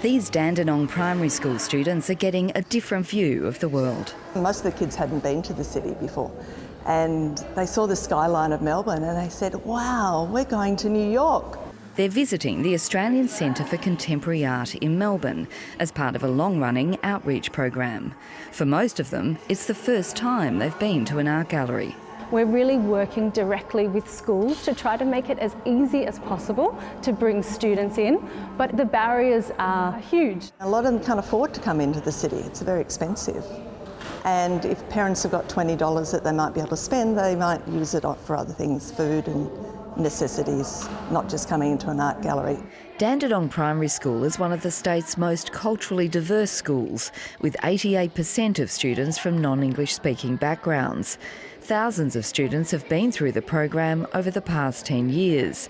These Dandenong Primary School students are getting a different view of the world. Most of the kids hadn't been to the city before, and they saw the skyline of Melbourne and they said, wow, we're going to New York. They're visiting the Australian Centre for Contemporary Art in Melbourne as part of a long-running outreach program. For most of them, it's the first time they've been to an art gallery. We're really working directly with schools to try to make it as easy as possible to bring students in, but the barriers are huge. A lot of them can't afford to come into the city. It's very expensive. And if parents have got $20 that they might be able to spend, they might use it for other things, food and necessities, not just coming into an art gallery. Dandenong Primary School is one of the state's most culturally diverse schools, with 88% of students from non-English speaking backgrounds. Thousands of students have been through the program over the past 10 years.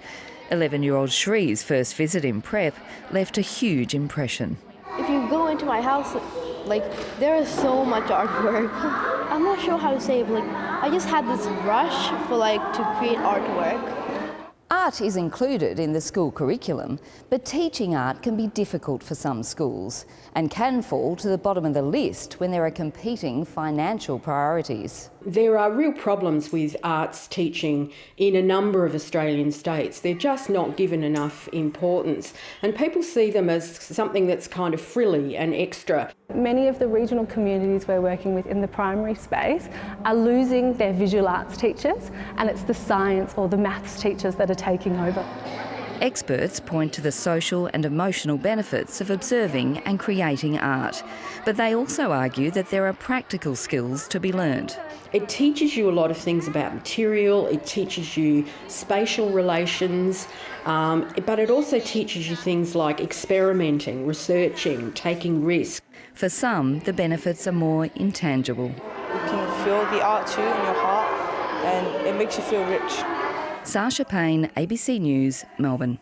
11-year-old Shree's first visit in prep left a huge impression. If you go into my house, there is so much artwork. I'm not sure how to say it, but I just had this rush for to create artwork. Art is included in the school curriculum, but teaching art can be difficult for some schools and can fall to the bottom of the list when there are competing financial priorities. There are real problems with arts teaching in a number of Australian states. They're just not given enough importance, and people see them as something that's kind of frilly and extra. Many of the regional communities we're working with in the primary space are losing their visual arts teachers, and it's the science or the maths teachers that are taking over. Experts point to the social and emotional benefits of observing and creating art, but they also argue that there are practical skills to be learned. It teaches you a lot of things about material, it teaches you spatial relations, but it also teaches you things like experimenting, researching, taking risks. For some, the benefits are more intangible. You can feel the art too in your heart, and it makes you feel rich. Sasha Payne, ABC News, Melbourne.